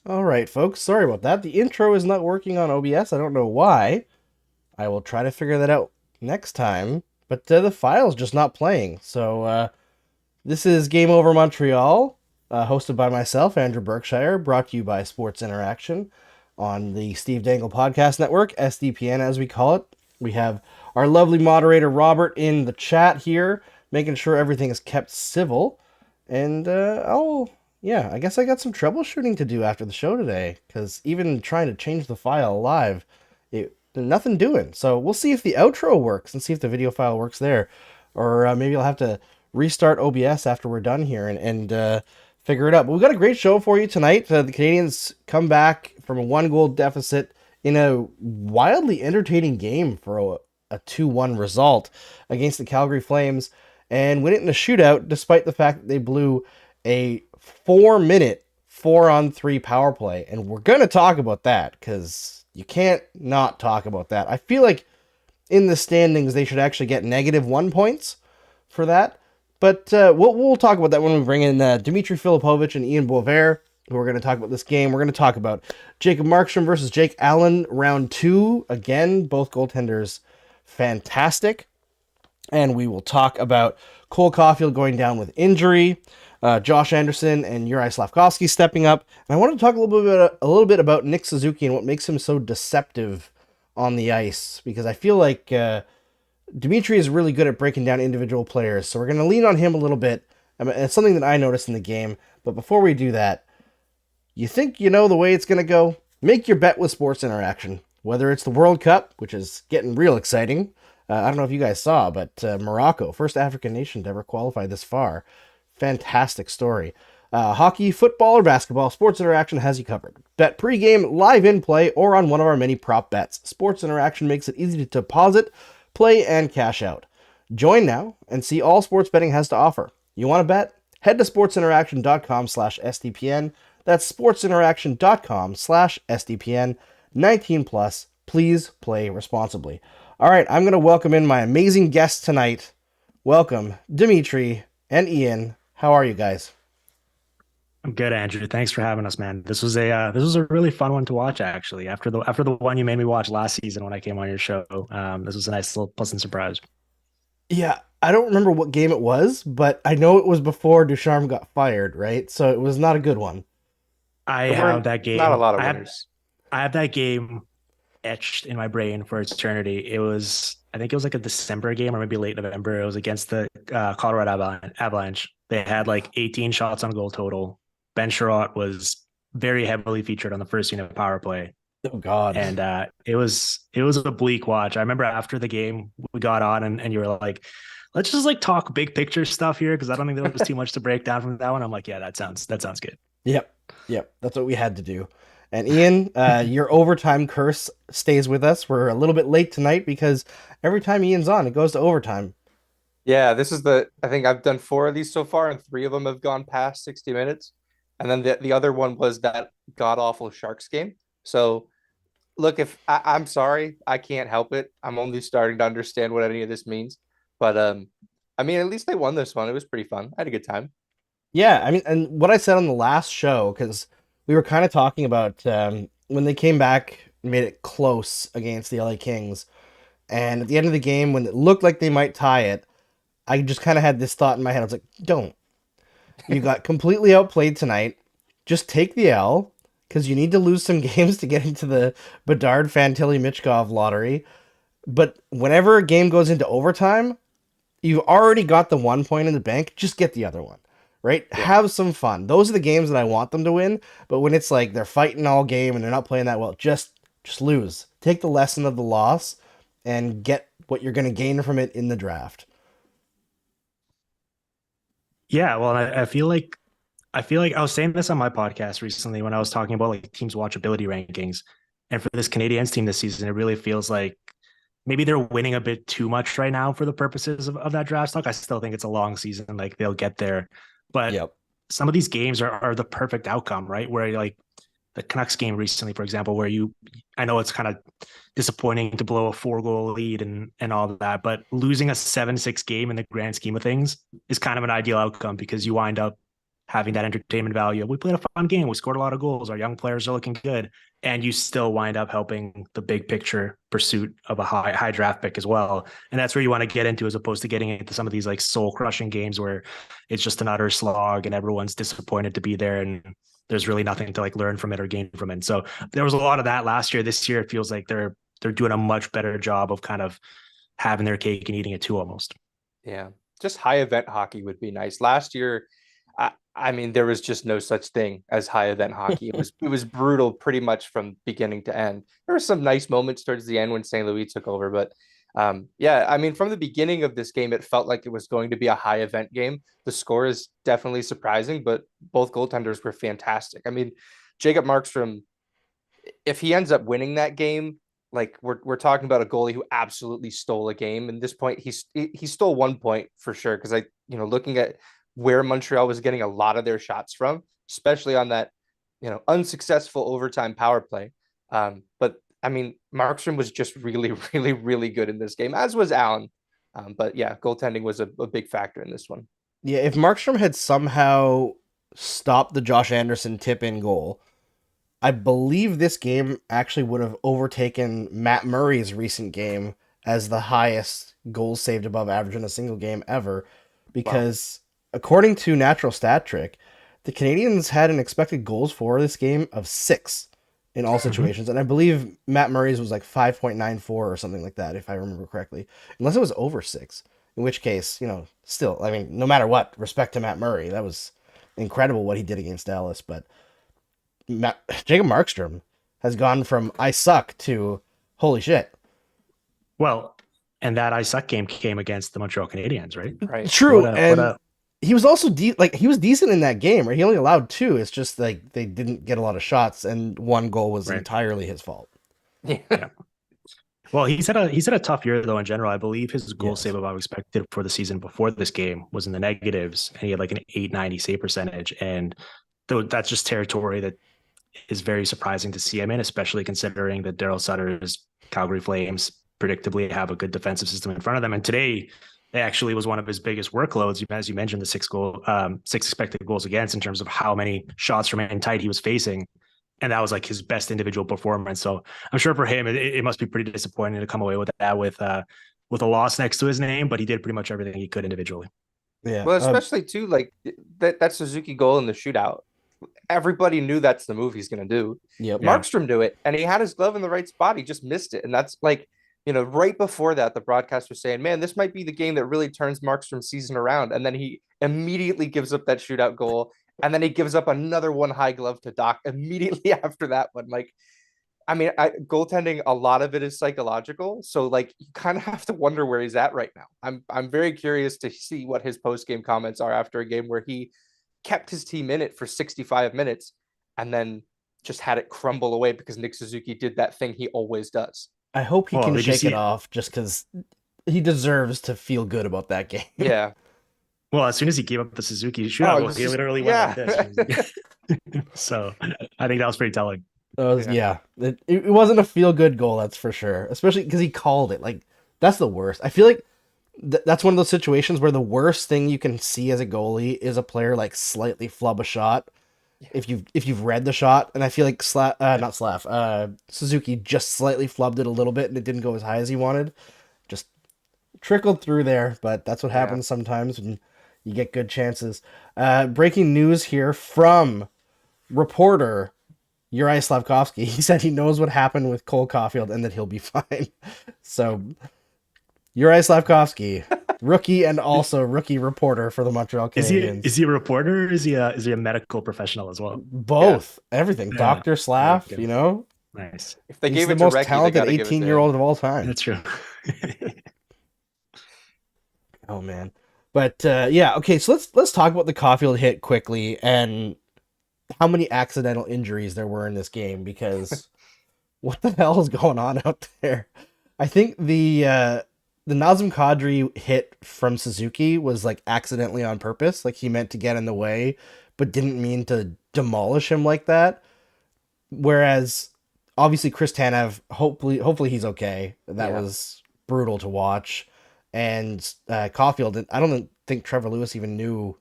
All right, folks. Sorry about that. The intro is not working on OBS. I don't know why. I will try to figure that out next time. But the file's just not playing. So this is Game Over Montreal, hosted by myself, Andrew Berkshire, brought to you by Sports Interaction on the Steve Dangle Podcast Network, SDPN as we call it. We have our lovely moderator Robert in the chat here, making sure everything is kept civil. And yeah, I guess I got some troubleshooting to do after the show today, because even trying to change the file live, nothing doing. So we'll see if the outro works and see if the video file works there. Or maybe I'll have to restart OBS after we're done here and figure it out. But we've got a great show for you tonight. The Canadiens come back from a 1-goal deficit in a wildly entertaining game for a 2-1 result against the Calgary Flames and win it in a shootout despite the fact that they blew a 4-minute 4-on-3 power play. And we're going to talk about that because you can't not talk about that. I feel like in the standings they should actually get -1 points for that. But we'll talk about that when we bring in Dimitri Filipovic and Ian Boisvert, who are going to talk about this game. We're going to talk about Jacob Markstrom versus Jake Allen, round 2. Again, both goaltenders fantastic. And we will talk about Cole Caulfield going down with injury, Josh Anderson and Uri Slavkovsky stepping up. And I want to talk a little bit about Nick Suzuki and what makes him so deceptive on the ice, because I feel like Dimitri is really good at breaking down individual players, so we're going to lean on him a little bit. I mean, it's something that I noticed in the game. But before we do that, you think you know the way it's going to go? Make your bet with Sports Interaction. Whether it's the World Cup, which is getting real exciting. I don't know if you guys saw, but Morocco, first African nation to ever qualify this far. Fantastic story. Hockey, football, or basketball, Sports Interaction has you covered. Bet pregame, live in play, or on one of our many prop bets. Sports Interaction makes it easy to deposit, play, and cash out. Join now and see all sports betting has to offer. You want to bet? Head to sportsinteraction.com/SDPN. That's sportsinteraction.com/SDPN. 19 plus. Please play responsibly. All right, I'm going to welcome in my amazing guests tonight. Welcome, Dimitri and Ian. How are you guys? I'm good, Andrew. Thanks for having us, man. This was a really fun one to watch, actually. After the one you made me watch last season when I came on your show, this was a nice little pleasant surprise. Yeah, I don't remember what game it was, but I know it was before Ducharme got fired, right? So it was not a good one. I There have weren't that not a game. lot of I have winners. I have that game etched in my brain for eternity. I think it was like a December game or maybe late November. It was against the Colorado Avalanche. They had like 18 shots on goal total. Ben Sherratt was very heavily featured on the first unit power play. Oh God. And it was a bleak watch. I remember after the game we got on and you were like, let's just like talk big picture stuff here because I don't think there was too much to break down from that one. I'm like, yeah, that sounds good. Yep. Yep. That's what we had to do. And Ian, your overtime curse stays with us. We're a little bit late tonight because every time Ian's on, it goes to overtime. Yeah, I think I've done 4 of these so far, and 3 of them have gone past 60 minutes. And then the other one was that god awful Sharks game. So look, if I'm sorry, I can't help it. I'm only starting to understand what any of this means. But I mean, at least they won this one. It was pretty fun. I had a good time. Yeah, I mean, and what I said on the last show, because we were kind of talking about when they came back, made it close against the LA Kings, and at the end of the game, when it looked like they might tie it, I just kind of had this thought in my head. I was like, don't. You got completely outplayed tonight. Just take the L, because you need to lose some games to get into the Bedard Fantilli Michkov lottery. But whenever a game goes into overtime, you've already got the 1 point in the bank. Just get the other one, right? Yeah. Have some fun. Those are the games that I want them to win. But when it's like they're fighting all game and they're not playing that well, just lose. Take the lesson of the loss and get what you're going to gain from it in the draft. Yeah, well, I feel like I was saying this on my podcast recently when I was talking about like teams' watchability rankings. And for this Canadiens team this season, it really feels like maybe they're winning a bit too much right now for the purposes of that draft stock. I still think it's a long season, like they'll get there. But Yep. some of these games are the perfect outcome, right? Where like the Canucks game recently, for example, where I know it's kind of disappointing to blow a 4-goal lead and all of that, but losing a 7-6 game in the grand scheme of things is kind of an ideal outcome because you wind up having that entertainment value. We played a fun game. We scored a lot of goals. Our young players are looking good. And you still wind up helping the big picture pursuit of a high draft pick as well. And that's where you want to get into, as opposed to getting into some of these like soul crushing games where it's just an utter slog and everyone's disappointed to be there and there's really nothing to like learn from it or gain from it. And so there was a lot of that last year. This year, it feels like they're doing a much better job of kind of having their cake and eating it too, almost. Yeah, just high event hockey would be nice. Last year, I mean, there was just no such thing as high event hockey. It was brutal pretty much from beginning to end. There were some nice moments towards the end when St. Louis took over, but yeah, I mean, from the beginning of this game, it felt like it was going to be a high event game. The score is definitely surprising, but both goaltenders were fantastic. I mean, Jacob Markstrom, if he ends up winning that game, like we're talking about a goalie who absolutely stole a game. And this point, he stole 1 point for sure. Because looking at where Montreal was getting a lot of their shots from, especially on that, unsuccessful overtime power play. But I mean, Markstrom was just really, really, really good in this game, as was Allen. But yeah, goaltending was a big factor in this one. Yeah, if Markstrom had somehow stopped the Josh Anderson tip-in goal, I believe this game actually would have overtaken Matt Murray's recent game as the highest goals saved above average in a single game ever, because according to Natural Stat Trick, the Canadiens had an expected goals for this game of 6 in all situations, and I believe Matt Murray's was like 5.94 or something like that, if I remember correctly, unless it was over 6, in which case, still, I mean, no matter what, respect to Matt Murray. That was incredible what he did against Dallas, but Jacob Markstrom has gone from I suck to holy shit. Well, and that I suck game came against the Montreal Canadiens, right? Right. True, and he was also he was decent in that game, right? He only allowed 2. It's just like they didn't get a lot of shots, and 1 goal was entirely his fault. Yeah. Well, he's had a tough year though in general. I believe his goal save above expected for the season before this game was in the negatives, and he had like an 890 save percentage, and that's just territory that is very surprising to see him in, especially considering that Daryl Sutter's Calgary Flames predictably have a good defensive system in front of them. And today, it actually was one of his biggest workloads, as you mentioned, the 6 expected goals against, in terms of how many shots from in tight he was facing. And that was like his best individual performance. So I'm sure for him, it must be pretty disappointing to come away with that with a loss next to his name, but he did pretty much everything he could individually. Yeah. Well, especially too, like that Suzuki goal in the shootout. Everybody knew that's the move he's going to do. Yep. Markstrom knew it, and he had his glove in the right spot. He just missed it. And that's like, right before that, the broadcast was saying, man, this might be the game that really turns Markstrom's season around. And then he immediately gives up that shootout goal. And then he gives up another one high glove to Doc immediately after that one. Like, I mean, goaltending, a lot of it is psychological. So like, you kind of have to wonder where he's at right now. I'm very curious to see what his post-game comments are after a game where he kept his team in it for 65 minutes and then just had it crumble away because Nick Suzuki did that thing he always does. I hope he can shake it off, just because he deserves to feel good about that game. Yeah. Well, as soon as he gave up the Suzuki shootout, he literally went like this. So I think that was pretty telling. It wasn't a feel-good goal, that's for sure. Especially because he called it. Like, that's the worst. I feel like that's one of those situations where the worst thing you can see as a goalie is a player like slightly flub a shot. If you've read the shot, and I feel like Suzuki just slightly flubbed it a little bit, and it didn't go as high as he wanted. Just trickled through there, but that's what happens sometimes when you get good chances. Breaking news here from reporter Uri Slavkovsky. He said he knows what happened with Cole Caulfield and that he'll be fine. So, Uri Slavkovsky, rookie and also rookie reporter for the Montreal Canadiens. Is he a reporter or is he a medical professional as well? Both. Everything. Yeah. Dr. Slav, Nice. If they He's gave the it to most Recchi, talented 18-year-old of all time. That's true. Oh, man. But, okay, so let's talk about the Caulfield hit quickly and how many accidental injuries there were in this game, because what the hell is going on out there? I think the Nazem Kadri hit from Suzuki was like accidentally on purpose. Like he meant to get in the way, but didn't mean to demolish him like that. Whereas obviously Chris Tanev, hopefully he's okay. That was brutal to watch. And Caulfield, I don't think Trevor Lewis even knew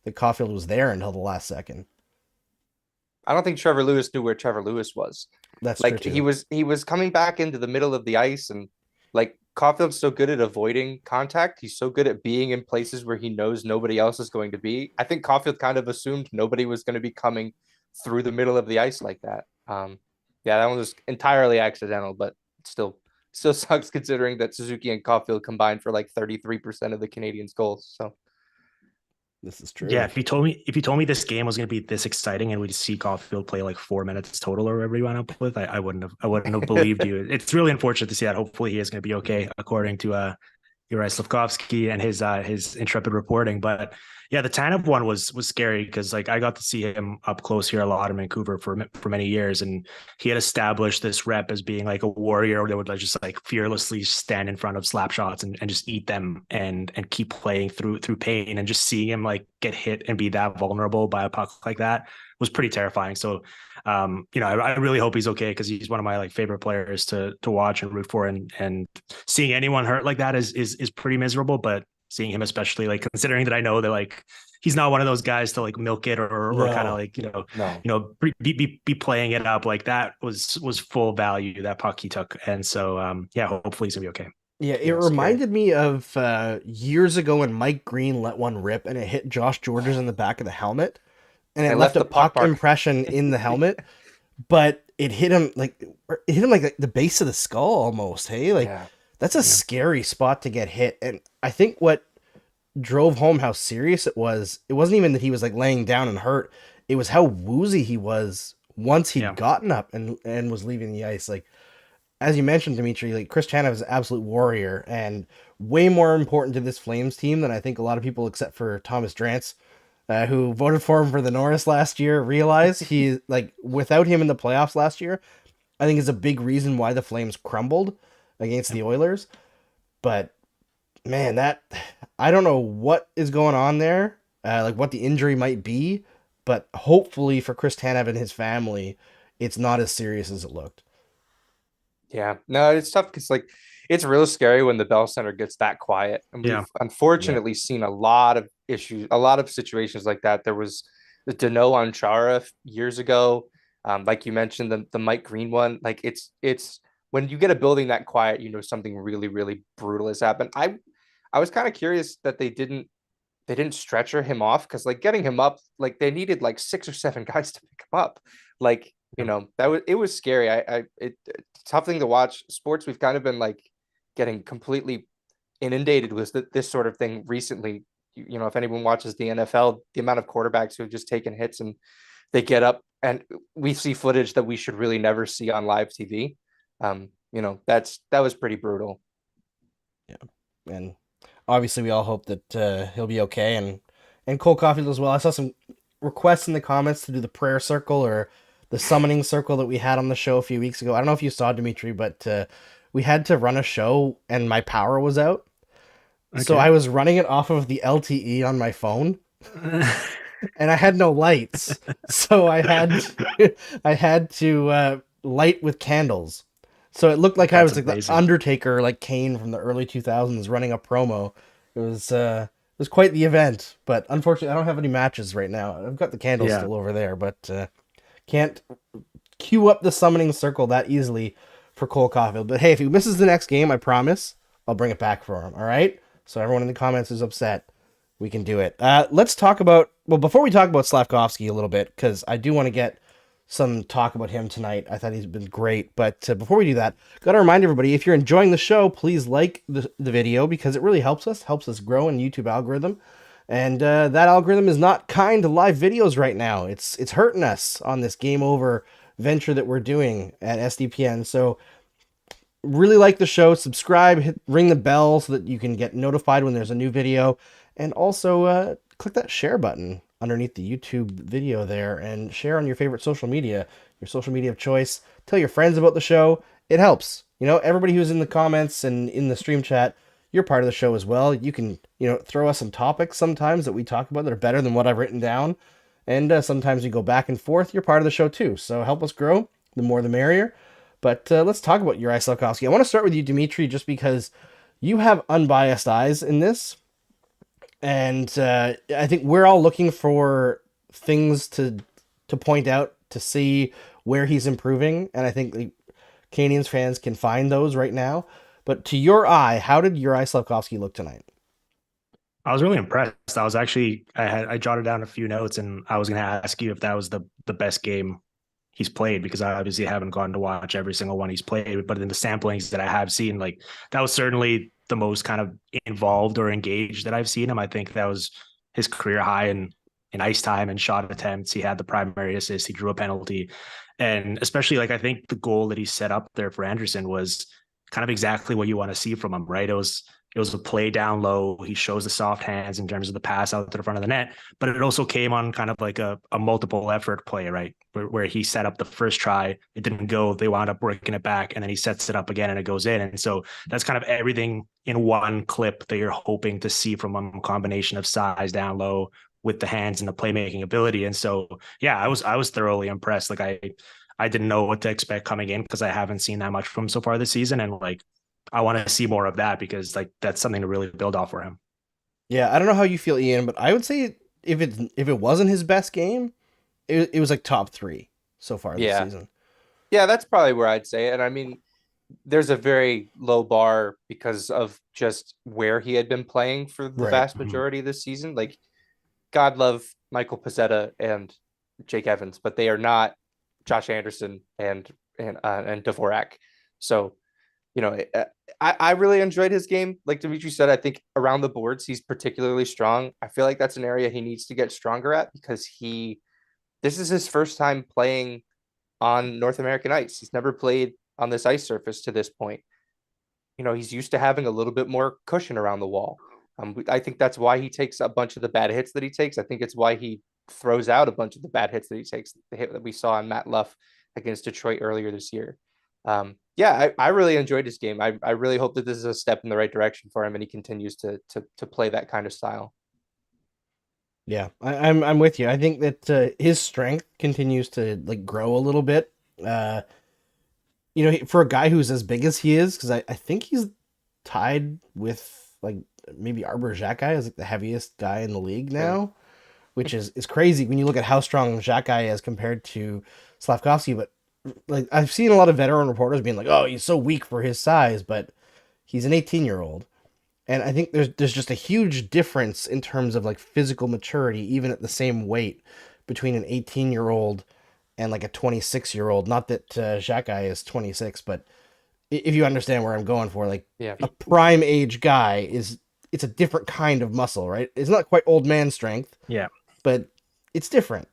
that Caulfield was there until the last second. I don't think Trevor Lewis knew where Trevor Lewis was. That's true Like too. he was coming back into the middle of the ice, and like Caulfield's so good at avoiding contact. He's so good at being in places where he knows nobody else is going to be. I think Caulfield kind of assumed nobody was going to be coming through the middle of the ice like that. Yeah, that one was entirely accidental, but still sucks considering that Suzuki and Caulfield combined for like 33% of the Canadiens' goals. So This is true. Yeah, if you told me this game was going to be this exciting and we'd see Caulfield play like 4 minutes total or whatever you went up with, I wouldn't have believed you. It's really unfortunate to see that. Hopefully, he is going to be okay, according to you're right, Slavkovsky and his intrepid reporting. But yeah, the Tanev one was scary because like I got to see him up close here a lot in Vancouver for many years, and he had established this rep as being like a warrior that would like just like fearlessly stand in front of slap shots and just eat them and keep playing through pain. And just seeing him like get hit and be that vulnerable by a puck like that was pretty terrifying. So I really hope he's okay because he's one of my like favorite players to watch and root for, and seeing anyone hurt like that is pretty miserable. But seeing him, especially like considering that I know that like he's not one of those guys to like milk it or kind of like be playing it up, like that was full value, that puck he took. And so hopefully he's gonna be okay. Yeah, it reminded me of years ago when Mike Green let one rip and it hit Josh Georges in the back of the helmet, and it left a puck impression in the helmet, but it hit him like the base of the skull almost. Hey, like that's a scary spot to get hit. And I think what drove home how serious it wasn't even that he was like laying down and hurt. It was how woozy he was once he'd gotten up and was leaving the ice. Like, as you mentioned, Dimitri, like Chris Tanev is an absolute warrior and way more important to this Flames team than I think a lot of people, except for Thomas Drance, who voted for him for the Norris last year, realize he like without him in the playoffs last year, I think is a big reason why the Flames crumbled against the Oilers. But man, that I don't know what is going on there, like what the injury might be, but hopefully for Chris Tanev and his family, it's not as serious as it looked. Yeah, no, it's tough because like it's real scary when the Bell Center gets that quiet. And we've unfortunately seen a lot of issues, a lot of situations like that. There was the Dano on Chara years ago. Like you mentioned, the Mike Green one. Like it's when you get a building that quiet, you know something really, really brutal has happened. I was kind of curious that they didn't stretcher him off because like getting him up, like they needed like 6 or 7 guys to pick him up. Like, it was scary. It's a tough thing to watch. Sports, we've kind of been like getting completely inundated with this sort of thing recently. If anyone watches the NFL, the amount of quarterbacks who have just taken hits and they get up and we see footage that we should really never see on live TV. That was pretty brutal. Yeah. And obviously we all hope that he'll be okay, and Cole Caulfield as well. I saw some requests in the comments to do the prayer circle or the summoning circle that we had on the show a few weeks ago. I don't know if you saw, Dimitri, but we had to run a show and my power was out. Okay. So I was running it off of the LTE on my phone and I had no lights. So I had to light with candles. So it looked like I was like the Undertaker, like Kane from the early 2000s running a promo. It was quite the event, but unfortunately I don't have any matches right now. I've got the candles still over there, but can't queue up the summoning circle that easily for Cole Caulfield. But hey, if he misses the next game, I promise I'll bring it back for him. All right? So everyone in the comments is upset. We can do it. Let's talk about, before we talk about Slavkovsky a little bit, because I do want to get some talk about him tonight. I thought he's been great. But before we do that, got to remind everybody, if you're enjoying the show, please like the video because it really helps us grow in YouTube algorithm. And that algorithm is not kind to live videos right now. It's hurting us on this game over venture that we're doing at SDPN. So really like the show, subscribe, ring the bell so that you can get notified when there's a new video. And also click that share button underneath the YouTube video there and share on your favorite social media of choice. Tell your friends about the show. It helps. Everybody who's in the comments and in the stream chat, you're part of the show as well. You can, throw us some topics sometimes that we talk about that are better than what I've written down. And sometimes we go back and forth. You're part of the show too. So help us grow. The more the merrier. But let's talk about Juraj Slavkovsky. I want to start with you, Dimitri, just because you have unbiased eyes in this. And I think we're all looking for things to point out to see where he's improving, and I think the Canadians fans can find those right now. But to your eye, how did Uri Slavkovsky look tonight? I was really impressed. I jotted down a few notes, and I was going to ask you if that was the best game he's played, because I obviously haven't gotten to watch every single one he's played, but in the samplings that I have seen, like that was certainly the most kind of involved or engaged that I've seen him. I think that was his career high in ice time and shot attempts. He had the primary assist. He drew a penalty, and especially like I think the goal that he set up there for Anderson was kind of exactly what you want to see from him, right? It was a play down low. He shows the soft hands in terms of the pass out to the front of the net, but it also came on kind of like a multiple effort play, right? Where he set up the first try, it didn't go. They wound up working it back, and then he sets it up again and it goes in. And so that's kind of everything in one clip that you're hoping to see from a combination of size down low with the hands and the playmaking ability. And so, yeah, I was thoroughly impressed. Like I didn't know what to expect coming in because I haven't seen that much from him so far this season. And like, I want to see more of that because like that's something to really build off for him. Yeah, I don't know how you feel, Ian, but I would say if it wasn't his best game, it was like top three so far this Yeah. season. Yeah, that's probably where I'd say it. And I mean, there's a very low bar because of just where he had been playing for the Right. vast majority of this season. Like, God love Michael Pezzetta and Jake Evans, but they are not Josh Anderson and Dvorak. So, you know, I really enjoyed his game. Like Dimitri said, I think around the boards he's particularly strong. I feel like that's an area he needs to get stronger at because this is his first time playing on North American ice. He's never played on this ice surface to this point. You know, he's used to having a little bit more cushion around the wall. I think that's why he takes a bunch of the bad hits that he takes. I think it's why he throws out a bunch of the bad hits that he takes. The hit that we saw on Matt Luff against Detroit earlier this year. Yeah, I really enjoyed his game. I really hope that this is a step in the right direction for him and he continues to play that kind of style. Yeah, I'm with you. I think that his strength continues to like grow a little bit. Uh, for a guy who's as big as he is, because I think he's tied with like maybe Arbor Xhekaj as like the heaviest guy in the league now, which is crazy when you look at how strong Xhekaj is compared to Slavkovsky. But like I've seen a lot of veteran reporters being like, "Oh, he's so weak for his size," but he's an 18-year-old. And I think there's just a huge difference in terms of like physical maturity, even at the same weight, between an 18-year-old and like a 26-year-old. Not that Xhekaj is 26, but if you understand where I'm going for, like Yeah. a prime age guy it's a different kind of muscle, right? It's not quite old man strength, Yeah. but it's different.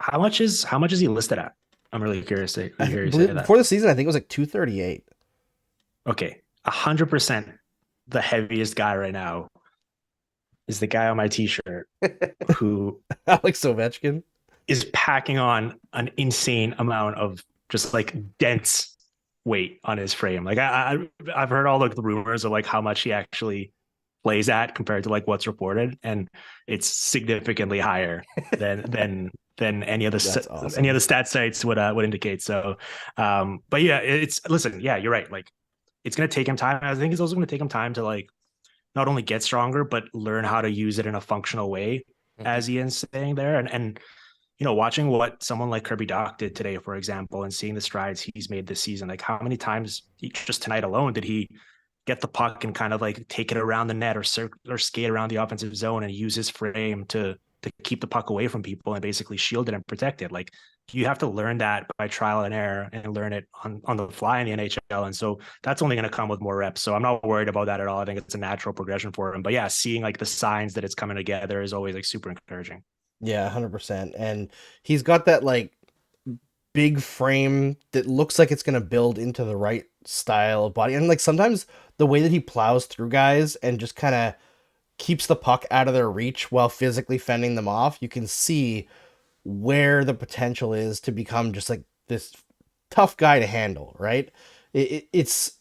How much is he listed at? I'm really curious to I hear you say believe that. before the season, I think it was like 238. Okay. 100% the heaviest guy right now is the guy on my t-shirt who Alex Ovechkin. is packing on an insane amount of just like dense weight on his frame. Like I've heard all like the rumors of like how much he actually plays at compared to like what's reported, and it's significantly higher than any of That's the awesome. any of the stat sites would indicate. So, but yeah, listen, yeah, you're right. Like it's gonna take him time. I think it's also gonna take him time to like not only get stronger but learn how to use it in a functional way, as Ian's saying there, and watching what someone like Kirby Dach did today, for example, and seeing the strides he's made this season, like how many times just tonight alone did he get the puck and kind of like take it around the net or skate around the offensive zone and use his frame to keep the puck away from people and basically shield it and protect it. Like you have to learn that by trial and error and learn it on the fly in the NHL. And so that's only going to come with more reps. So I'm not worried about that at all. I think it's a natural progression for him. But yeah, seeing like the signs that it's coming together is always like super encouraging. Yeah, 100%. And he's got that like big frame that looks like it's going to build into the right style of body. And like sometimes the way that he plows through guys and just kind of keeps the puck out of their reach while physically fending them off, you can see where the potential is to become just like this tough guy to handle, right? It's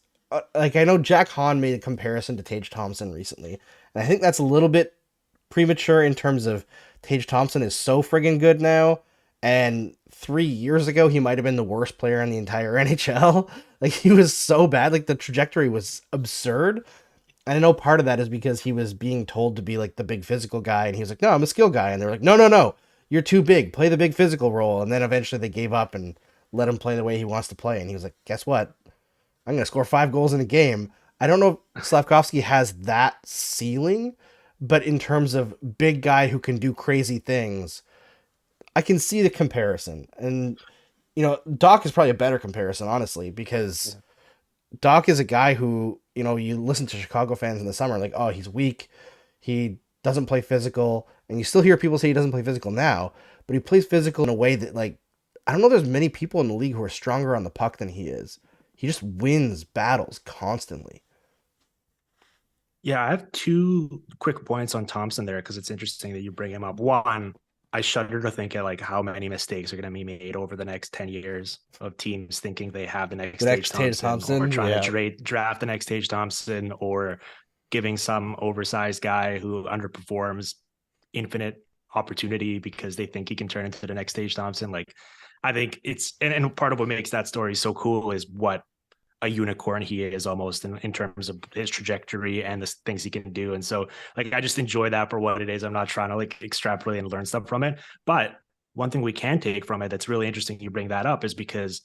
like I know Jack Hahn made a comparison to Tage Thompson recently, and I think that's a little bit premature in terms of Tage Thompson is so friggin' good now, and 3 years ago he might have been the worst player in the entire NHL. Like he was so bad, like the trajectory was absurd. And I know part of that is because he was being told to be like the big physical guy, and he was like, "No, I'm a skill guy," and they're like, "No, no, no, you're too big. Play the big physical role." And then eventually they gave up and let him play the way he wants to play, and he was like, "Guess what? I'm gonna score 5 goals in a game." I don't know if Slavkovsky has that ceiling, but in terms of big guy who can do crazy things, I can see the comparison. And Doc is probably a better comparison, honestly, because Yeah. Doc is a guy who, you listen to Chicago fans in the summer, like, oh, he's weak. He doesn't play physical. And you still hear people say he doesn't play physical now, but he plays physical in a way that, like, I don't know there's many people in the league who are stronger on the puck than he is. He just wins battles constantly. Yeah, I have two quick points on Thompson there because it's interesting that you bring him up. One, I shudder to think of like how many mistakes are going to be made over the next 10 years of teams thinking they have the The next Tage next Tatum Thompson or Thompson, trying yeah. to draft the next Tage Thompson or giving some oversized guy who underperforms infinite opportunity because they think he can turn into the next Tage Thompson. Like, I think and part of what makes that story so cool is what a unicorn he is almost in terms of his trajectory and the things he can do. And so like, I just enjoy that for what it is. I'm not trying to like extrapolate and learn stuff from it. But one thing we can take from it that's really interesting you bring that up is because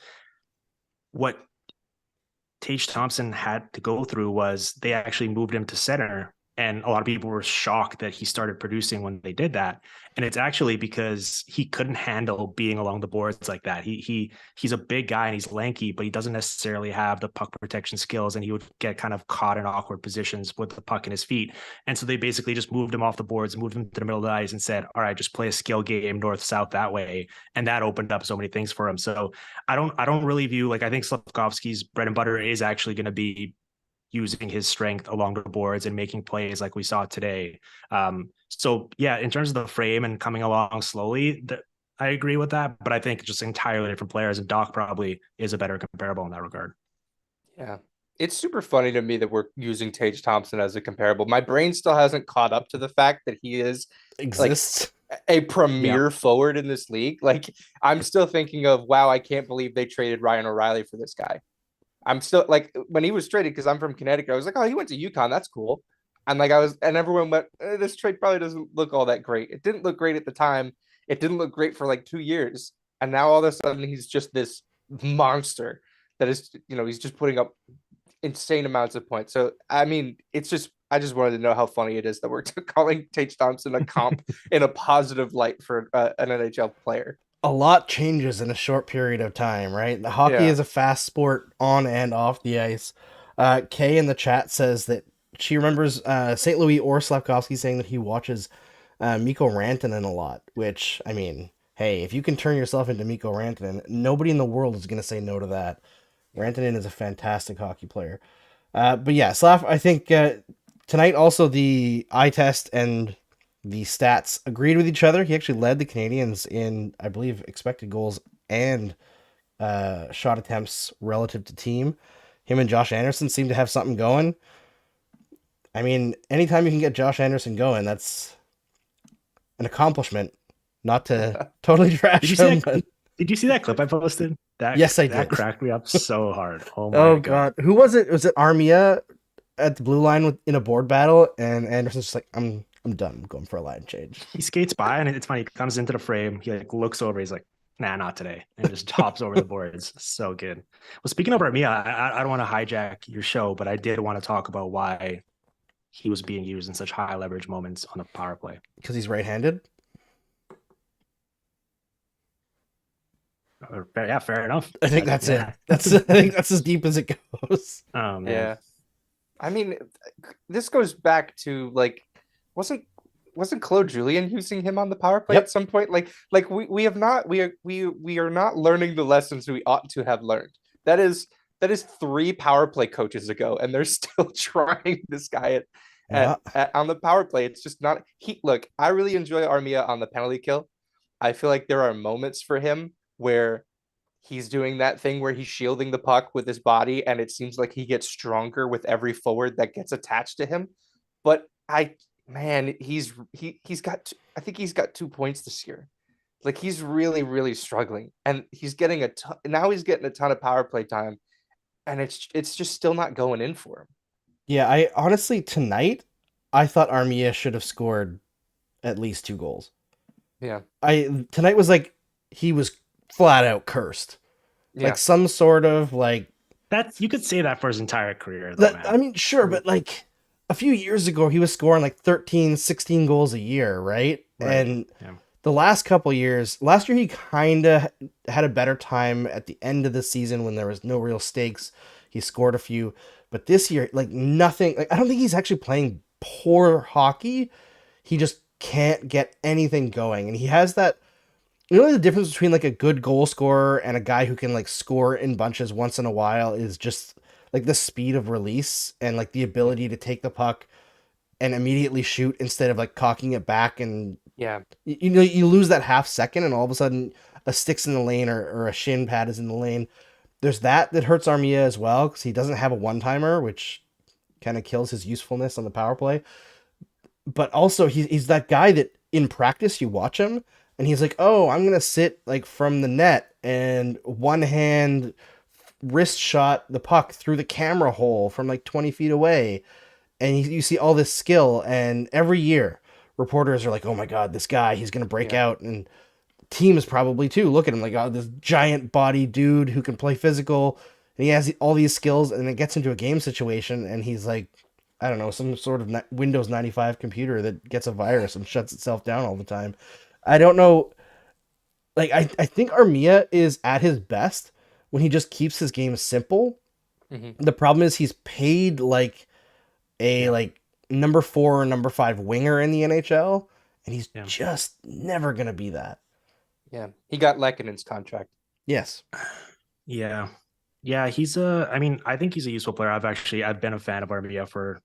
what Tage Thompson had to go through was they actually moved him to center. And a lot of people were shocked that he started producing when they did that. And it's actually because he couldn't handle being along the boards like that. He's a big guy and he's lanky, but he doesn't necessarily have the puck protection skills. And he would get kind of caught in awkward positions with the puck in his feet. And so they basically just moved him off the boards, moved him to the middle of the ice and said, all right, just play a skill game north-south that way. And that opened up so many things for him. So I don't really view, like, I think Slavkovsky's bread and butter is actually going to be using his strength along the boards and making plays like we saw today. So yeah, in terms of the frame and coming along slowly, I agree with that, but I think just entirely different players, and Doc probably is a better comparable in that regard. Yeah. It's super funny to me that we're using Tage Thompson as a comparable. My brain still hasn't caught up to the fact that he is like Exists. a Yeah. premier forward in this league. Like I'm still thinking of, wow, I can't believe they traded Ryan O'Reilly for this guy. I'm still like when he was traded, because I'm from Connecticut, I was like, oh, he went to UConn. That's cool. And like and everyone went, this trade probably doesn't look all that great. It didn't look great at the time. It didn't look great for like 2 years. And now all of a sudden he's just this monster that is, he's just putting up insane amounts of points. So I mean, I just wanted to know how funny it is that we're calling Tage Thompson a comp in a positive light for an NHL player. A lot changes in a short period of time, right? The hockey Yeah. is a fast sport on and off the ice. Kay in the chat says that she remembers St. Louis or Slavkovsky saying that he watches Mikko Rantanen a lot, which, I mean, hey, if you can turn yourself into Mikko Rantanen, nobody in the world is going to say no to that. Rantanen is a fantastic hockey player. But yeah, Slav, I think tonight also the eye test and the stats agreed with each other. He actually led the Canadiens in, I believe, expected goals and shot attempts relative to team. Him and Josh Anderson seem to have something going. I mean, anytime you can get Josh Anderson going, that's an accomplishment. Not to totally trash him, but Did you see that clip I posted? Yes, I that did. cracked me up so hard. Oh my oh god. god, who was it? Was it Armia at the blue line in a board battle? And Anderson's just like, I'm done. I'm going for a line change. He skates by and it's funny. He comes into the frame. He like looks over. He's like, nah, not today. And just hops over the boards. So good. Well, speaking of Armia, I don't want to hijack your show, but I did want to talk about why he was being used in such high leverage moments on the power play. Because he's right-handed. Yeah, fair enough. I think that's it. I think that's as deep as it goes. Oh man. Yeah. I mean, this goes back to like, wasn't Claude Julien using him on the power play at some point? Like we are not learning the lessons we ought to have learned. That is 3 power play coaches ago, and they're still trying this guy on the power play. It's just not look, I really enjoy Armia on the penalty kill. I feel like there are moments for him where he's doing that thing where he's shielding the puck with his body, and it seems like he gets stronger with every forward that gets attached to him. But he's got, I think he's got 2 points this year. Like he's really, really struggling, and he's getting a ton of power play time, and it's just still not going in for him. Yeah, I honestly tonight I thought Armia should have scored at least 2 goals. Yeah. Tonight was like he was flat out cursed. Like Yeah. some sort of like That's you could say that for his entire career, though, that. I man. mean, sure, Mhm. but like a few years ago he was scoring like 13, 16 goals a year, right? Right. And Yeah. the last couple years, last year he kind of had a better time at the end of the season when there was no real stakes. He scored a few, but this year, like nothing. Like I don't think he's actually playing poor hockey. He just can't get anything going, and he has that. You know the difference between like a good goal scorer and a guy who can like score in bunches once in a while is just like the speed of release and like the Yeah. ability to take the puck and immediately shoot instead of like cocking it back and Yeah. you know you lose that half second and all of a sudden a stick's in the lane or a shin pad is in the lane. There's that hurts Armia as well because he doesn't have a one timer, which kind of kills his usefulness on the power play. But also he's that guy that in practice you watch him and he's like, oh, I'm gonna sit like from the net and one hand wrist shot the puck through the camera hole from like 20 feet away and you see all this skill and every year reporters are like, oh my god, this guy, he's gonna break Yeah. out, and teams probably too look at him like, oh, this giant body dude who can play physical and he has all these skills, and it gets into a game situation and he's like, I don't know, some sort of Windows 95 computer that gets a virus and shuts itself down all the time. I don't know. Like I think Armia is at his best when he just keeps his game simple. Hmm. The problem is he's paid like a Yeah. like number 4 or number 5 winger in the NHL, and he's Yeah. just never gonna be that. Yeah. He got Lekkonen's contract. Yes. Yeah. Yeah, he's a I mean, I think he's a useful player. I've been a fan of Armia for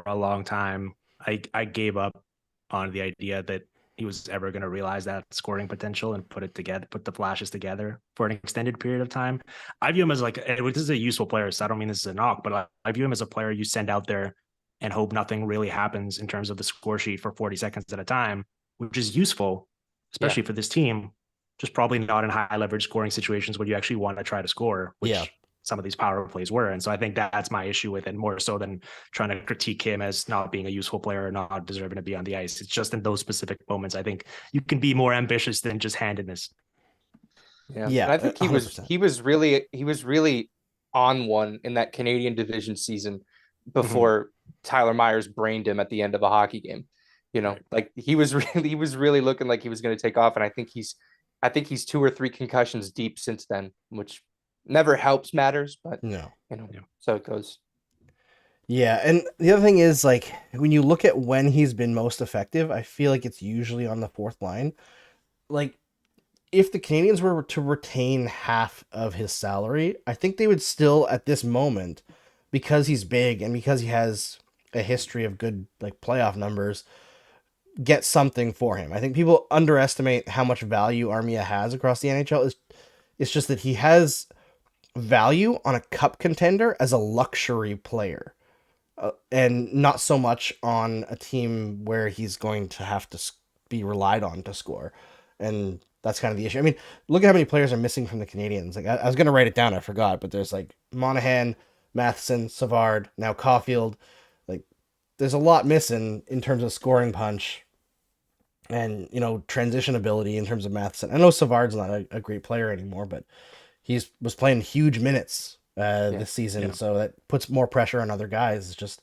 a long time. I gave up on the idea that he was ever going to realize that scoring potential and put the flashes together for an extended period of time. I view him as like this is a useful player, so I don't mean this is a knock, but I view him as a player you send out there and hope nothing really happens in terms of the score sheet for 40 seconds at a time, which is useful, Yeah. especially for this team. Just probably not in high leverage scoring situations where you actually want to try to score, Yeah. which some of these power plays were. And so I think that's my issue with it more so than trying to critique him as not being a useful player or not deserving to be on the ice. It's just in those specific moments, I think you can be more ambitious than just handedness. Yeah. And Yeah, I think 100%. he was really on one in that Canadian division season Mhm. before Tyler Myers brained him at the end of a hockey game. Right. Like he was really looking like he was going to take off. And I think he's 2 or 3 concussions deep since then, which never helps matters, but No. Yeah. so it goes. Yeah, and the other thing is like when you look at when he's been most effective, I feel like it's usually on the fourth line. Like if the Canadians were to retain half of his salary, I think they would still at this moment, because he's big and because he has a history of good like playoff numbers, get something for him. I think people underestimate how much value Armia has across the NHL. It's just that he has value on a cup contender as a luxury player. And not so much on a team where he's going to have to be relied on to score. And that's kind of the issue. I mean, look at how many players are missing from the Canadians. Like I was going to write it down, I forgot, but there's like Monahan, Matheson, Savard, now Caulfield. Like there's a lot missing in terms of scoring punch and transition ability in terms of Matheson. I know Savard's not a great player anymore, but he's was playing huge minutes Yeah. this season, Yeah. so that puts more pressure on other guys. It's just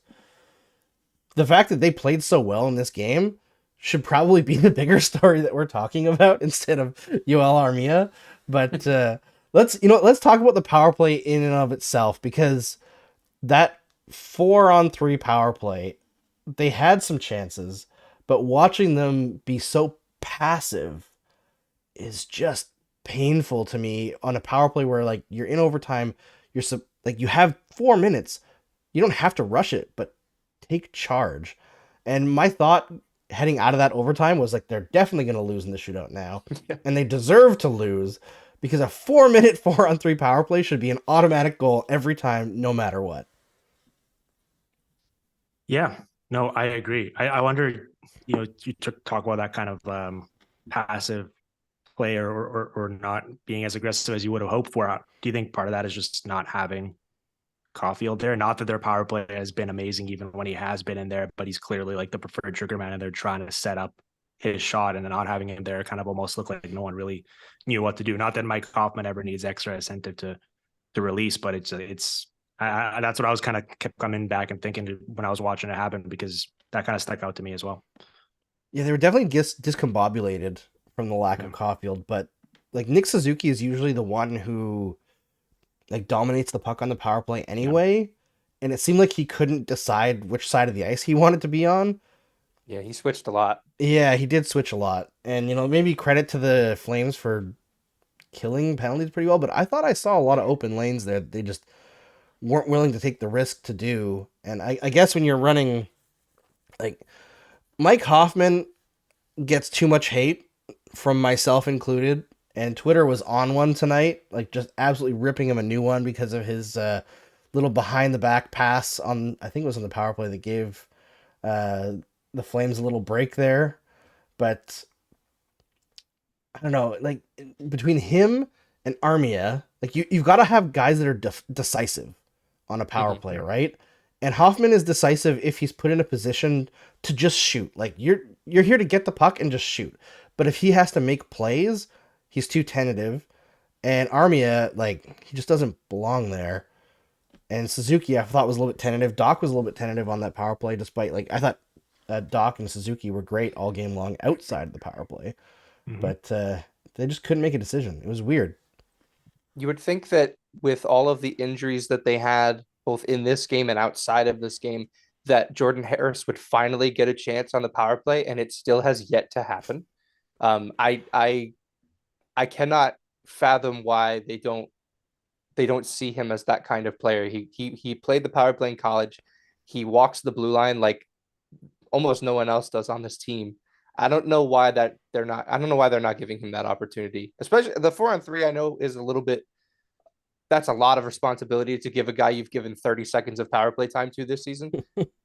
the fact that they played so well in this game should probably be the bigger story that we're talking about instead of Yoel Armia. But let's talk about the power play in and of itself, because that 4-on-3 power play, they had some chances, but watching them be so passive is just painful to me on a power play where like you're in overtime, like you have 4 minutes, you don't have to rush it, but take charge. And my thought heading out of that overtime was like they're definitely going to lose in the shootout now, Yeah. and they deserve to lose because a 4-minute 4-on-3 power play should be an automatic goal every time, no matter what. Yeah, no, I agree. I wonder, you talk about that kind of passive player or not being as aggressive as you would have hoped for. Do you think part of that is just not having Caulfield there. Not that their power play has been amazing even when he has been in there, but he's clearly like the preferred trigger man, and they're trying to set up his shot, and not having him there kind of almost looked like no one really knew what to do. Not that Mike Hoffman ever needs extra incentive to release, but that's what I was kind of kept coming back and thinking when I was watching it happen, because that kind of stuck out to me as well. Yeah, they were definitely discombobulated from the lack of Caulfield, but like Nick Suzuki is usually the one who like dominates the puck on the power play anyway, and it seemed like he couldn't decide which side of the ice he wanted to be on. Yeah, he switched a lot. Yeah, he did switch a lot, and maybe credit to the Flames for killing penalties pretty well, but I thought I saw a lot of open lanes there. They just weren't willing to take the risk to do, and I guess when you're running, like Mike Hoffman gets too much hate from myself included, and Twitter was on one tonight, like just absolutely ripping him a new one because of his little behind the back pass on, I think it was on the power play that gave the Flames a little break there. But I don't know, like between him and Armia, like you've got to have guys that are decisive on a power play, right? And Hoffman is decisive if he's put in a position to just shoot. Like you're here to get the puck and just shoot. But if he has to make plays, he's too tentative. And Armia, like, he just doesn't belong there. And Suzuki, I thought, was a little bit tentative. Doc was a little bit tentative on that power play, despite, like, I thought Doc and Suzuki were great all game long outside of the power play. But they just couldn't make a decision. It was weird. You would think that with all of the injuries that they had, both in this game and outside of this game, that Jordan Harris would finally get a chance on the power play, and it still has yet to happen. I cannot fathom why they don't see him as that kind of player. He played the power play in college. He walks the blue line like almost no one else does on this team. I don't know why they're not giving him that opportunity. Especially the 4-on-3, I know is a little bit, that's a lot of responsibility to give a guy you've given 30 seconds of power play time to this season.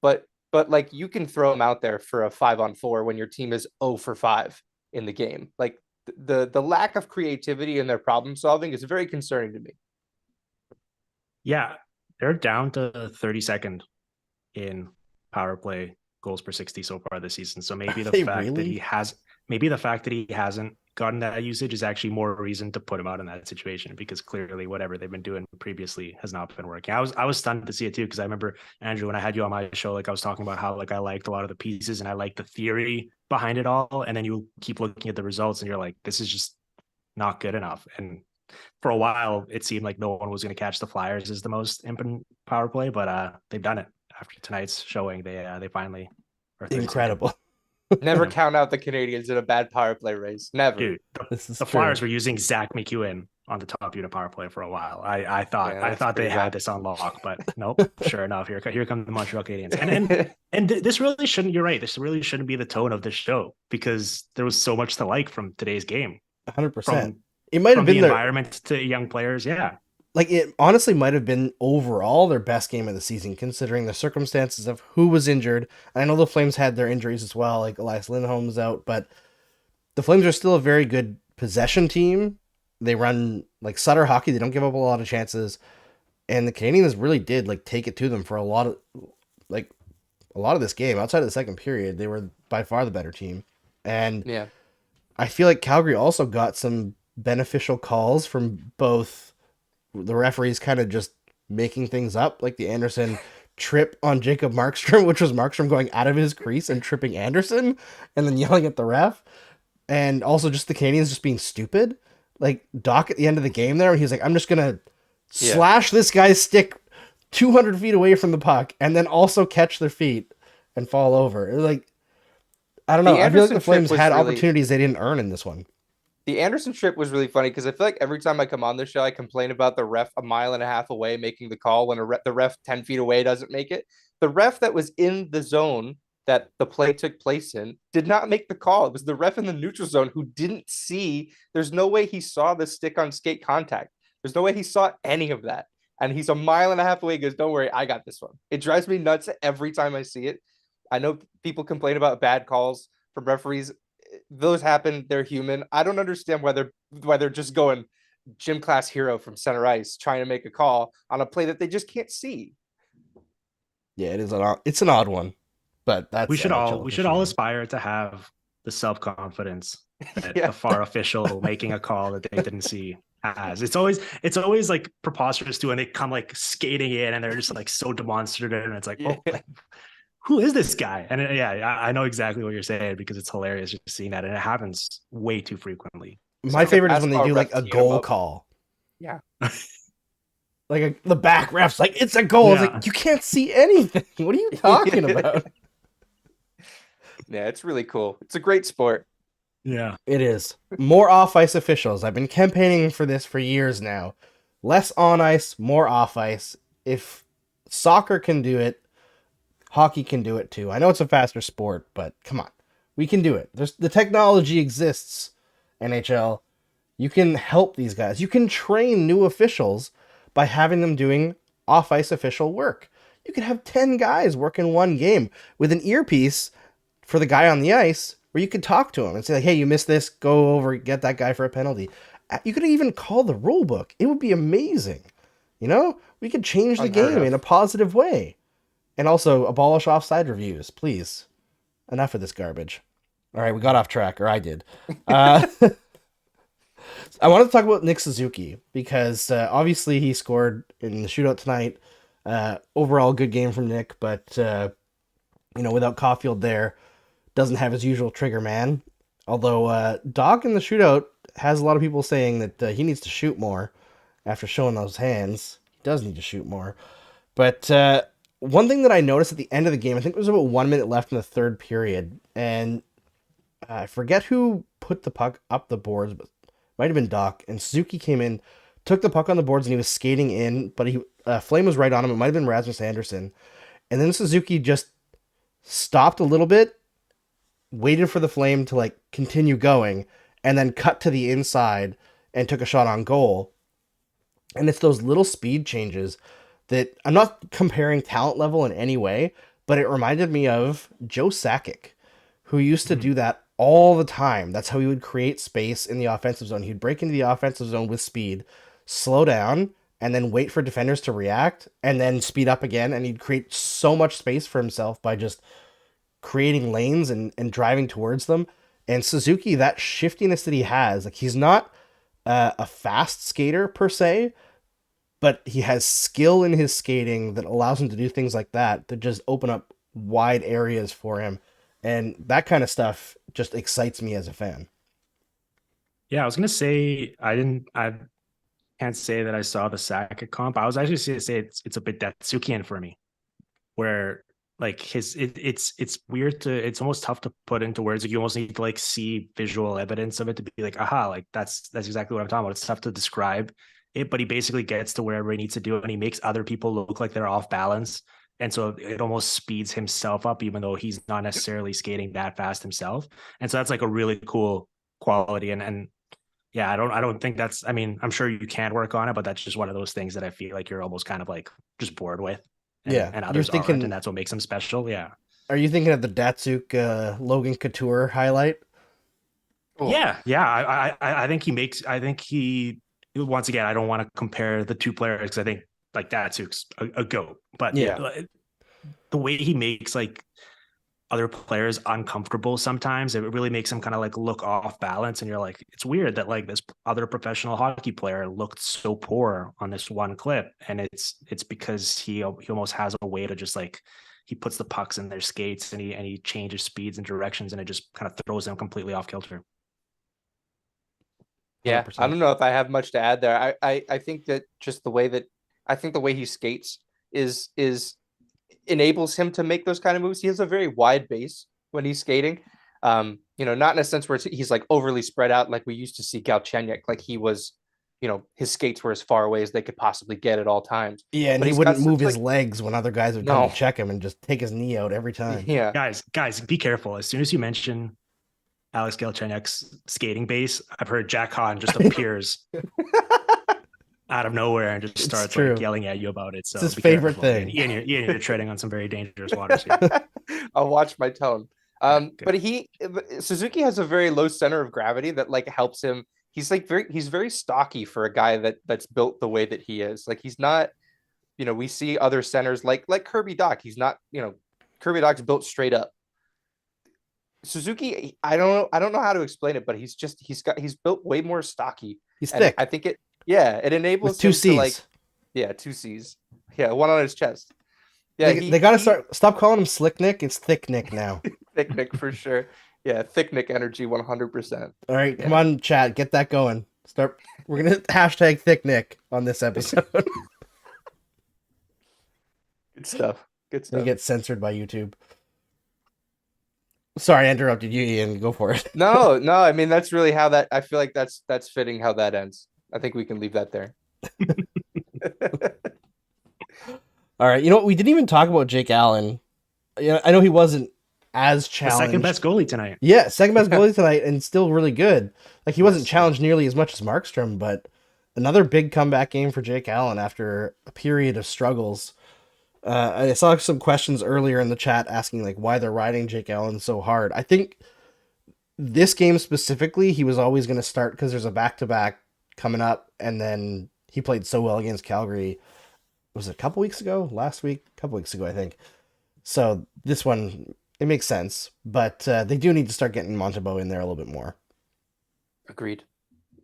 but like you can throw him out there for a 5-on-4 when your team is 0 for 5 in the game. Like the lack of creativity in their problem solving is very concerning to me. Yeah, they're down to 32nd in power play goals per 60 so far this season. So maybe the fact that he hasn't gotten that usage is actually more reason to put him out in that situation, because clearly whatever they've been doing previously has not been working. I was stunned to see it too, because I remember, Andrew, when I had you on my show, like I was talking about how like I liked a lot of the pieces and I liked the theory behind it all, and then you keep looking at the results and you're like, this is just not good enough. And for a while it seemed like no one was going to catch the Flyers as the most impotent power play, but they've done it. After tonight's showing, they finally are incredible. Never count out the Canadiens in a bad power play race. Never. Dude, the Flyers were using Zach McEwen on the top unit power play for a while. I thought they had this on lock, but nope. Sure enough, here come the Montreal Canadiens. And this really shouldn't. You're right. This really shouldn't be the tone of this show, because there was so much to like from today's game. 100%. It might have been the environment to young players. Yeah. Like it honestly might have been overall their best game of the season, considering the circumstances of who was injured. And I know the Flames had their injuries as well, like Elias Lindholm's out, but the Flames are still a very good possession team. They run like Sutter hockey. They don't give up a lot of chances. And the Canadiens really did like take it to them for a lot of this game. Outside of the second period, they were by far the better team. And yeah, I feel like Calgary also got some beneficial calls from both the referees kind of just making things up, like the Anderson trip on Jacob Markstrom, which was Markstrom going out of his crease and tripping Anderson and then yelling at the ref. And also just the Canadiens just being stupid. Like Doc at the end of the game there, he's like, I'm just going to slash this guy's stick 200 feet away from the puck and then also catch their feet and fall over. It was like, I don't know. I feel like the Flames had opportunities they didn't earn in this one. The Anderson trip was really funny because I feel like every time I come on this show, I complain about the ref a mile and a half away making the call when the ref 10 feet away doesn't make it. The ref that was in the zone that the play took place in did not make the call. It was the ref in the neutral zone who didn't see. There's no way he saw the stick on skate contact. There's no way he saw any of that. And he's a mile and a half away. He goes, don't worry, I got this one. It drives me nuts every time I see it. I know people complain about bad calls from referees. Those happen. They're human. I don't understand why they're just going, gym class hero from center ice trying to make a call on a play that they just can't see. Yeah, it's an odd one, but that's NHL We should all officiating. aspire to have the self-confidence that Yeah. the far official making a call that they didn't see has. It's always like preposterous to when they come like skating in and they're just like so demonstrative and it's like, Yeah. oh, like, who is this guy? And yeah, I know exactly what you're saying because it's hilarious just seeing that, and it happens way too frequently. My So favorite is when they do like refs a teeing 'em goal up. call. Yeah. Like the back ref's like, it's a goal. It's Yeah. like, you can't see anything. What are you talking about? Yeah, it's really cool. It's a great sport. Yeah. It is. More off ice officials. I've been campaigning for this for years now. Less on ice, more off ice. If soccer can do it, hockey can do it too. I know it's a faster sport, but come on. We can do it. The technology exists, NHL. You can help these guys. You can train new officials by having them doing off ice official work. You could have 10 guys working one game with an earpiece for the guy on the ice where you could talk to him and say, like, hey, you missed this, go over, get that guy for a penalty. You could even call the rule book. It would be amazing. You know, we could change the Unheard game of. in a positive way. And also abolish offside reviews, please. Enough of this garbage. All right, we got off track, or I did. I wanted to talk about Nick Suzuki because obviously he scored in the shootout tonight. Overall, good game from Nick, but without Caulfield there, doesn't have his usual trigger man. Although Doc in the shootout has a lot of people saying that he needs to shoot more after showing those hands. He does need to shoot more. But one thing that I noticed at the end of the game, I think there was about 1 minute left in the third period, and I forget who put the puck up the boards, but might have been Doc. And Suzuki came in, took the puck on the boards, and he was skating in, but Flame was right on him. It might have been Rasmus Anderson. And then Suzuki just stopped a little bit, waited for the Flame to like continue going, and then cut to the inside and took a shot on goal. And it's those little speed changes that I'm not comparing talent level in any way, but it reminded me of Joe Sakic, who used to do that all the time. That's how he would create space in the offensive zone. He'd break into the offensive zone with speed, slow down, and then wait for defenders to react, and then speed up again. And he'd create so much space for himself by just creating lanes and driving towards them. And Suzuki, that shiftiness that he has, like he's not a fast skater per se, but he has skill in his skating that allows him to do things like that just open up wide areas for him. And that kind of stuff just excites me as a fan. Yeah, I was gonna say I can't say that I saw the Sakic comp. I was actually gonna say it's a bit Datsukian for me, where like it's weird to, it's almost tough to put into words. Like you almost need to like see visual evidence of it to be like, aha, like that's exactly what I'm talking about. It's tough to describe it, but he basically gets to wherever he needs to do it, and he makes other people look like they're off balance. And so it almost speeds himself up, even though he's not necessarily skating that fast himself. And so that's like a really cool quality. And yeah, I don't think that's, I mean, I'm sure you can work on it, but that's just one of those things that I feel like you're almost kind of like just bored with. Yeah, And you're others aren't, thinking. and that's what makes them special. Yeah. Are you thinking of the Datsuk Logan Couture highlight? Cool. Yeah. I think he makes, I think he, once again, I don't want to compare the two players because I think like Datsuk's a goat, but Yeah. the way he makes like other players uncomfortable sometimes, it really makes them kind of like look off balance. And you're like, it's weird that like this other professional hockey player looked so poor on this one clip. And it's because he almost has a way to just like, he puts the pucks in their skates and he changes speeds and directions, and it just kind of throws them completely off kilter. Yeah, 100%. I don't know if I have much to add there. I think that just the way that I think the way he skates is enables him to make those kind of moves. He has a very wide base when he's skating. Not in a sense where he's like overly spread out like we used to see Galchenyuk. Like he was, his skates were as far away as they could possibly get at all times. Yeah, and But he he's wouldn't got move such, his legs when other guys would come to check him and just take his knee out every time. Yeah. Guys, be careful. As soon as you mention Alex Galchenyuk's skating base, I've heard Jack Hahn just appears out of nowhere and just starts like yelling at you about it. So it's his favorite careful. thing. Ian, you're treading on some very dangerous waters here. I'll watch my tone. But Suzuki has a very low center of gravity that like helps him he's very stocky for a guy that's built the way that he is. Like he's not, we see other centers like Kirby Doc. He's not, Kirby Doc's built straight up. Suzuki, I don't know how to explain it, but he's built way more stocky. He's And thick I think it with enables two him to C's. yeah, two C's. Yeah, one on his chest. Yeah, They got to stop calling him Slick Nick. It's Thick Nick now. Thick Nick for sure. Yeah, Thick Nick energy 100%. All right, Yeah. come on, chat, get that going. Start. We're gonna hashtag Thick Nick on this episode. Good stuff. Good Gonna stuff. get censored by YouTube. Sorry, I interrupted you, Ian. Go for it. No, no, I mean that's really how that I feel like that's fitting how that ends. I think we can leave that there. All right, you know what? We didn't even talk about Jake Allen. I know he wasn't as The challenged. second best goalie tonight. Yeah, second best goalie tonight, and still really good. Like he wasn't Yes. challenged nearly as much as Markstrom, but another big comeback game for Jake Allen after a period of struggles. I saw some questions earlier in the chat asking like why they're riding Jake Allen so hard. I think this game specifically, he was always going to start because there's a back-to-back coming up, and then he played so well against Calgary. Was it a couple weeks ago? Last week? A couple weeks ago, I think. So this one, it makes sense, but they do need to start getting Montembeault in there a little bit more. Agreed.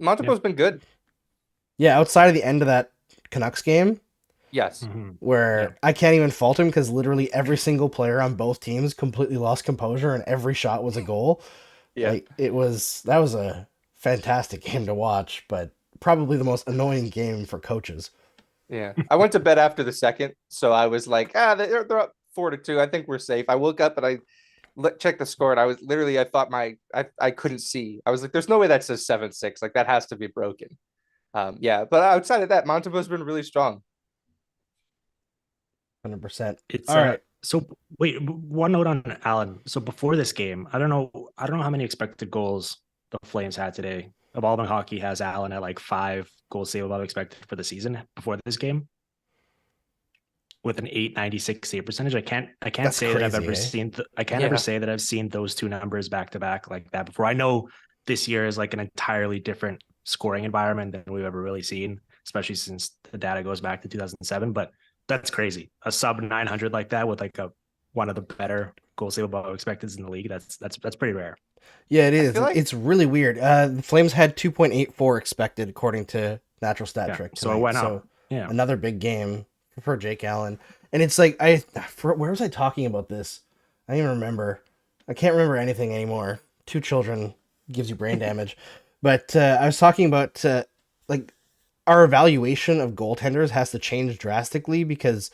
Montembeault's been good. Yeah, outside of the end of that Canucks game, Yes. where Yeah. I can't even fault him because literally every single player on both teams completely lost composure and every shot was a goal. Yeah. Like, that was a fantastic game to watch, but probably the most annoying game for coaches. Yeah. I went to bed after the second, so I was like, they're up 4-2. I think we're safe. I woke up and I checked the score, and I was literally, I thought I couldn't see. I was like, there's no way that says 7-6. Like that has to be broken. Yeah, but outside of that, Montembeault's been really strong. 100%. It's All right. So wait, one note on Allen. So before this game, I don't know how many expected goals the Flames had today. Evolve in Hockey has Allen at like 5 goals save above expected for the season before this game, with an 896 save percentage. I can't That's say that I've crazy, ever eh? seen. I can't ever say that I've seen those two numbers back to back like that before. I know this year is like an entirely different scoring environment than we've ever really seen, especially since the data goes back to 2007. But that's crazy. A sub 900 like that with like one of the better goal save above expected in the league. That's pretty rare. Yeah, it is. feel like- It's really weird. The Flames had 2.84 expected according to Natural Stat Yeah, Trick. so it tonight. went up. Yeah. Another big game for Jake Allen. And it's like, where was I talking about this? I don't even remember. I can't remember anything anymore. 2 children gives you brain damage. But I was talking about like our evaluation of goaltenders has to change drastically because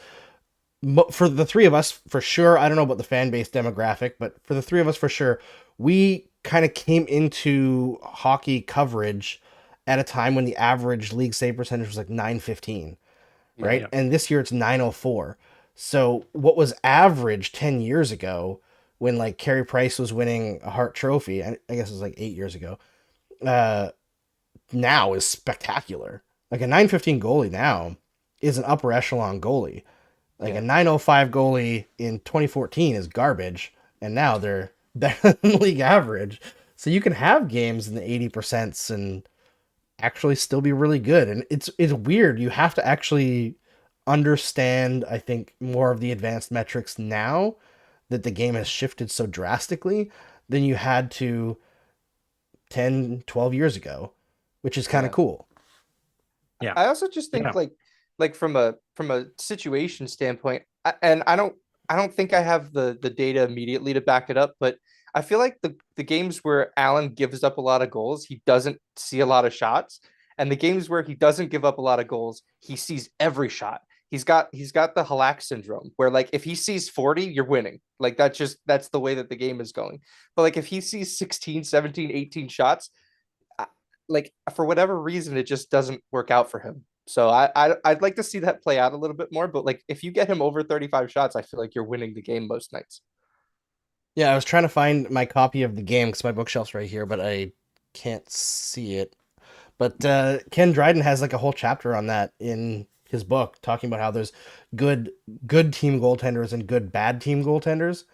for the three of us, for sure, I don't know about the fan base demographic, but for the three of us, for sure, we kind of came into hockey coverage at a time when the average league save percentage was like 915, right? Yeah. And this year it's 904. So what was average 10 years ago when like Carey Price was winning a Hart Trophy, I guess it was like 8 years ago, now is spectacular. Like a 915 goalie now is an upper echelon goalie. Like a 905 goalie in 2014 is garbage, and now they're better than league average. So you can have games in the 80% and actually still be really good. And it's weird. You have to actually understand, I think, more of the advanced metrics now that the game has shifted so drastically than you had to 10, 12 years ago, which is kind of Yeah. cool. Yeah. I also just think Yeah. like from a situation standpoint, and I don't think I have the data immediately to back it up, but I feel like the games where Allen gives up a lot of goals, he doesn't see a lot of shots, and the games where he doesn't give up a lot of goals, he sees every shot. He's got the Halak syndrome where like if he sees 40, you're winning. Like that's the way that the game is going. But like if he sees 16, 17, 18 shots, like for whatever reason it just doesn't work out for him. So I'd like to see that play out a little bit more, but like if you get him over 35 shots, I feel like you're winning the game most nights. Yeah, I was trying to find my copy of the game because my bookshelf's right here, but I can't see it. But Ken Dryden has like a whole chapter on that in his book, talking about how there's good team goaltenders and good bad team goaltenders.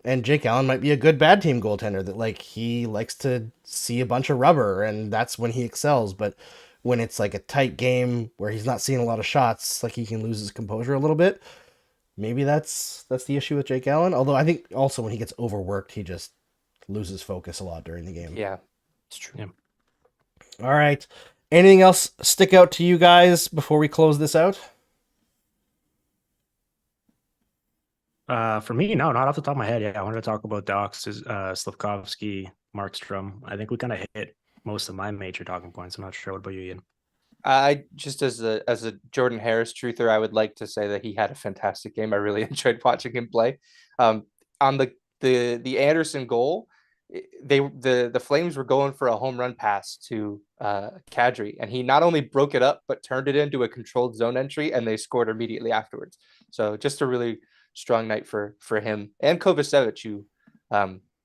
And Jake Allen might be a good bad team goaltender that like he likes to see a bunch of rubber and that's when he excels. But when it's like a tight game where he's not seeing a lot of shots, like he can lose his composure a little bit. Maybe that's the issue with Jake Allen. Although I think also when he gets overworked, he just loses focus a lot during the game. Yeah, it's true. Yeah. All right. Anything else stick out to you guys before we close this out? For me, no, not off the top of my head. Yeah, I wanted to talk about Docs, Slavkovsky, Markstrom. I think we kind of hit most of my major talking points. I'm not sure. What about you, Ian? I just as a Jordan Harris truther, I would like to say that he had a fantastic game. I really enjoyed watching him play. On the Anderson goal, the Flames were going for a home run pass to Kadri, and he not only broke it up but turned it into a controlled zone entry, and they scored immediately afterwards. So just a really strong night for him and Kovacevic, who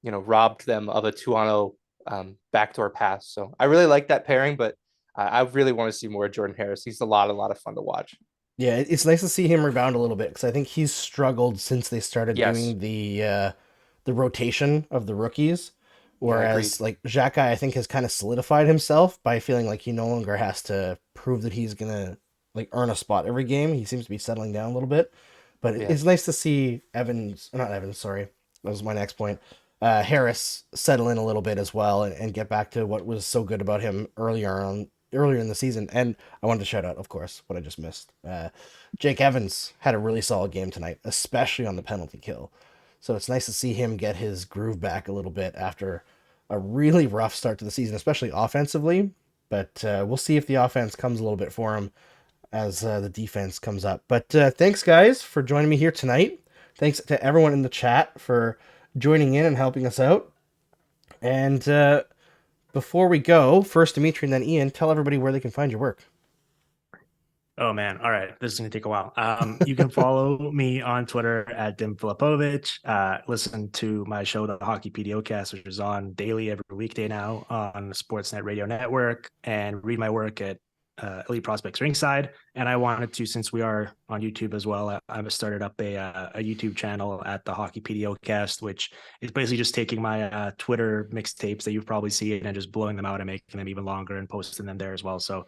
robbed them of a 2-on-0 backdoor pass. So I really like that pairing, but I really want to see more of Jordan Harris. He's a lot of fun to watch. Yeah, it's nice to see him rebound a little bit because I think he's struggled since they started Yes. doing the rotation of the rookies. Whereas agreed. like Xhaka, I think has kind of solidified himself by feeling like he no longer has to prove that he's gonna like earn a spot every game. He seems to be settling down a little bit. But Yeah. it's nice to see not Evans, sorry. That was my next point. Harris settle in a little bit as well and get back to what was so good about him earlier in the season. And I wanted to shout out, of course, what I just missed. Jake Evans had a really solid game tonight, especially on the penalty kill. So it's nice to see him get his groove back a little bit after a really rough start to the season, especially offensively. But we'll see if the offense comes a little bit for him as the defense comes up. But thanks, guys, for joining me here tonight. Thanks to everyone in the chat for joining in and helping us out. And before we go, first Dimitri and then Ian, tell everybody where they can find your work. Oh man. All right. This is going to take a while. You can follow me on Twitter at Dim Filipovic. Listen to my show, the Hockey PDOcast, which is on daily every weekday now on the Sportsnet Radio Network, and read my work at Elite Prospects Ringside. And I wanted to, since we are on YouTube as well, I've started up a YouTube channel at the Hockey PDOcast, which is basically just taking my Twitter mixtapes that you've probably seen and just blowing them out and making them even longer and posting them there as well. So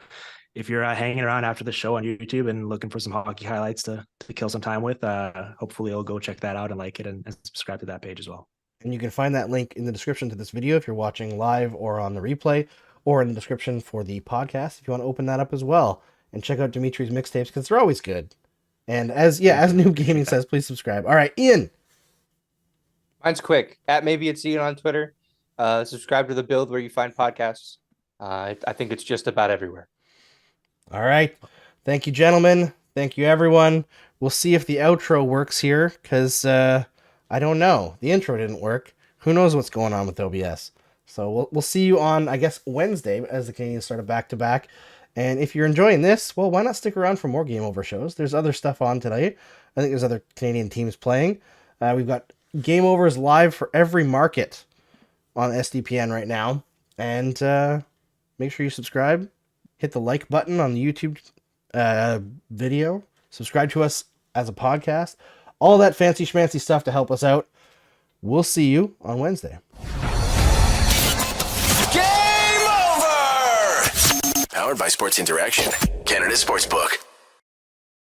if you're hanging around after the show on YouTube and looking for some hockey highlights to kill some time with, hopefully you'll go check that out and like it and subscribe to that page as well. And you can find that link in the description to this video if you're watching live or on the replay, or in the description for the podcast if you want to open that up as well. And check out Dimitri's mixtapes because they're always good. And as Noob Gaming says, please subscribe. All right, Ian. Mine's quick. At maybe it's Ian on Twitter. Subscribe to the Build where you find podcasts. I think it's just about everywhere. All right. Thank you, gentlemen. Thank you, everyone. We'll see if the outro works here because I don't know. The intro didn't work. Who knows what's going on with OBS? So we'll see you on, I guess, Wednesday as the Canadiens start a back-to-back. And if you're enjoying this, well, why not stick around for more Game Over shows? There's other stuff on tonight. I think there's other Canadian teams playing. We've got Game Overs live for every market on SDPN right now. And make sure you subscribe. Hit the like button on the YouTube video. Subscribe to us as a podcast. All that fancy schmancy stuff to help us out. We'll see you on Wednesday. Game over! Powered by Sports Interaction, Canada Sportsbook.